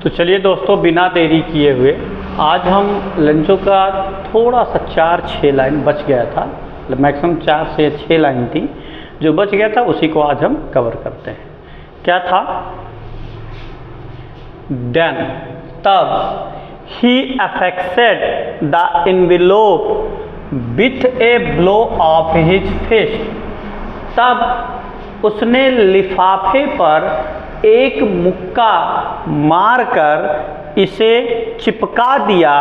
तो चलिए दोस्तों, बिना देरी किए हुए आज हम लंचों का थोड़ा सा 4-6 लाइन बच गया था, मैक्सिमम 4 से 6 लाइन थी, जो बच गया था उसी को आज हम कवर करते हैं। क्या था? देन, तब, he affected the envelope with a blow of his fist, तब उसने लिफाफे पर एक मुक्का मारकर इसे चिपका दिया।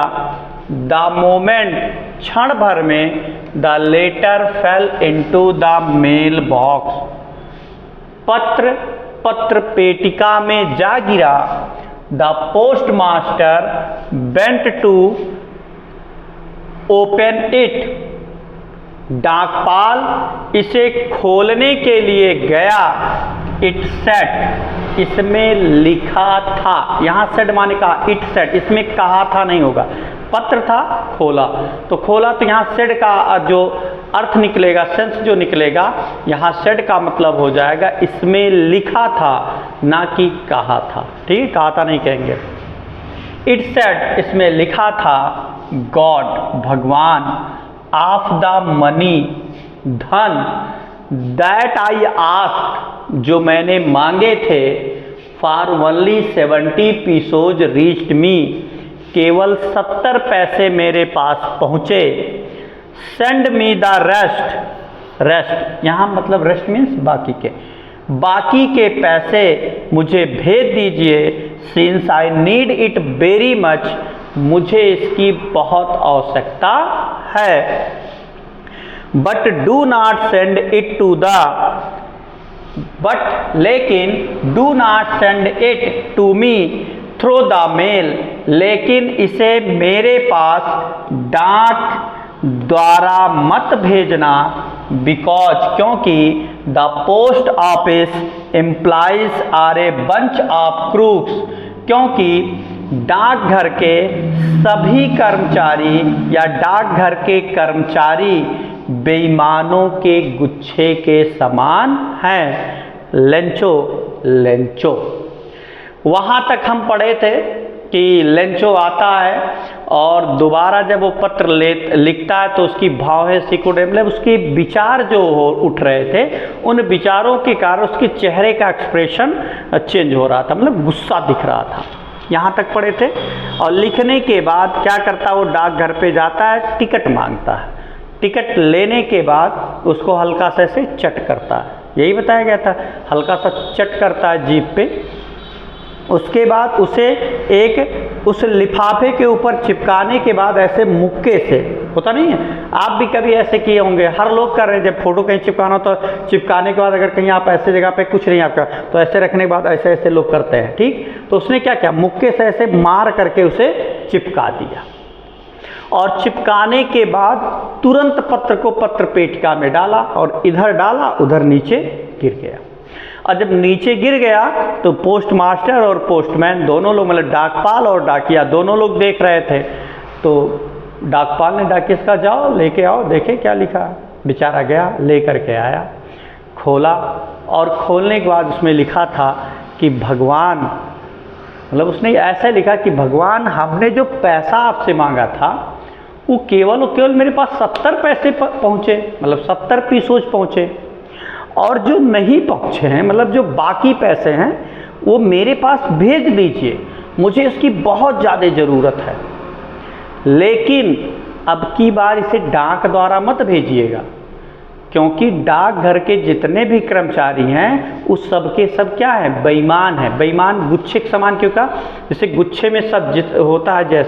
द मोमेंट, क्षण भर में, the letter fell into the mail box, पत्र पेटिका में जा गिरा। The postmaster bent to open it, डाकपाल इसे खोलने के लिए गया। इट सेट, इसमें लिखा था, यहाँ सेट माने कहा, इट सेट, इसमें कहा था नहीं होगा, पत्र था, खोला, तो खोला तो यहाँ सेट का जो अर्थ निकलेगा, सेंस जो निकलेगा, यहाँ सेट का मतलब हो जाएगा इसमें लिखा था, ना कि कहा था। ठीक है, कहा था नहीं कहेंगे। इट सेट, इसमें लिखा था, गॉड, भगवान, ऑफ द मनी, धन, दैट आई आस्क, जो मैंने मांगे थे, फॉर ओनली 70 पीसोज रीच्ड मी, केवल 70 पैसे मेरे पास पहुँचे। Send me the rest, rest यहाँ मतलब रेस्ट मीन्स बाकी के पैसे मुझे भेज दीजिए। Since I need it very much, मुझे इसकी बहुत आवश्यकता है। But do not send it to the, but लेकिन do not send it to me through the mail, लेकिन इसे मेरे पास डाक द्वारा मत भेजना। बिकॉज, क्योंकि the post office employees are a bunch of crooks, क्योंकि डाकघर के सभी कर्मचारी या डाकघर के कर्मचारी बेईमानों के गुच्छे के समान हैं। लेंचो, वहाँ तक हम पढ़े थे कि लेंचो आता है और दोबारा जब वो पत्र लिखता है तो उसकी भाव है सिकुड़े, मतलब उसके विचार जो उठ रहे थे, उन विचारों के कारण उसके चेहरे का एक्सप्रेशन चेंज हो रहा था, मतलब गुस्सा दिख रहा था। यहाँ तक पढ़े थे। और लिखने के बाद क्या करता है, वो डाकघर पे जाता है, टिकट मांगता है। टिकट लेने के बाद उसको हल्का सा ऐसे चट करता है, यही बताया गया था, हल्का सा चट करता है जीभ पे। उसके बाद उसे एक उस लिफाफे के ऊपर चिपकाने के बाद ऐसे मुक्के से, होता नहीं है, आप भी कभी ऐसे किए होंगे, हर लोग कर रहे हैं, जब फोटो कहीं चिपकाना हो तो चिपकाने के बाद अगर कहीं आप ऐसे जगह पे कुछ नहीं आपका, तो ऐसे रखने के बाद ऐसे ऐसे लोग करते हैं। ठीक, तो उसने क्या किया, मुक्के से ऐसे मार करके उसे चिपका दिया। और चिपकाने के बाद तुरंत पत्र को पत्र पेटिका में डाला और इधर डाला, उधर नीचे गिर गया। और जब नीचे गिर गया तो पोस्ट मास्टर और पोस्टमैन दोनों लोग, मतलब डाकपाल और डाकिया दोनों लोग देख रहे थे। तो डाकपाल ने डाकिया से कहा, जाओ लेके आओ, देखे क्या लिखा। बेचारा गया, ले करके आया, खोला, और खोलने के बाद उसमें लिखा था कि भगवान, मतलब उसने ऐसा लिखा कि भगवान, हमने जो पैसा आपसे मांगा था वो केवल मेरे पास 70 पैसे पहुँचे, मतलब 70 पीसोज पहुँचे, और जो नहीं पहुँचे हैं, मतलब जो बाकी पैसे हैं, वो मेरे पास भेज दीजिए, मुझे इसकी बहुत ज़्यादा ज़रूरत है। लेकिन अब की बार इसे डाक द्वारा मत भेजिएगा, क्योंकि डाकघर के जितने भी कर्मचारी हैं उस सब के सब क्या है, बेईमान है। बेईमान गुच्छे के समान, क्यों कहा, जैसे गुच्छे में सब होता है,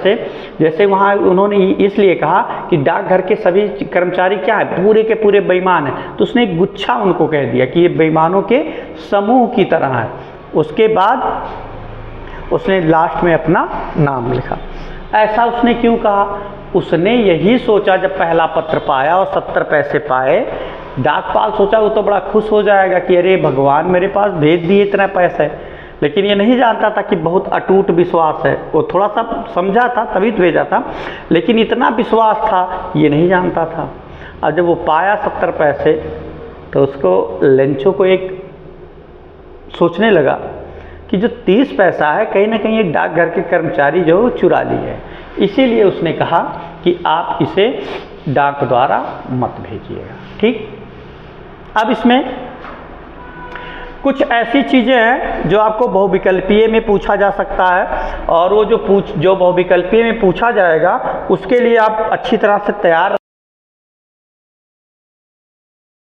जैसे वहाँ उन्होंने इसलिए कहा कि डाकघर के सभी कर्मचारी क्या है, पूरे के पूरे बेईमान हैं, तो उसने एक गुच्छा उनको कह दिया कि ये बेईमानों के समूह की तरह है। उसके बाद उसने लास्ट में अपना नाम लिखा। ऐसा उसने क्यों कहा, उसने यही सोचा, जब पहला पत्र पाया और 70 पैसे पाए, डाकपाल सोचा वो तो बड़ा खुश हो जाएगा कि अरे भगवान मेरे पास भेज दिए इतना पैसे। लेकिन ये नहीं जानता था कि बहुत अटूट विश्वास है, वो थोड़ा सा समझा था तभी तो भेजा था, लेकिन इतना विश्वास था ये नहीं जानता था। और जब वो पाया 70 पैसे तो उसको लेंचो को एक सोचने लगा कि जो 30 पैसा है कहीं ना कहीं एक डाकघर के कर्मचारी जो है चुरा ली है, इसीलिए उसने कहा कि आप इसे डाक द्वारा मत भेजिएगा। ठीक, अब इसमें कुछ ऐसी चीज़ें हैं जो आपको बहुविकल्पीय में पूछा जा सकता है, और वो जो बहुविकल्पीय में पूछा जाएगा उसके लिए आप अच्छी तरह से तैयार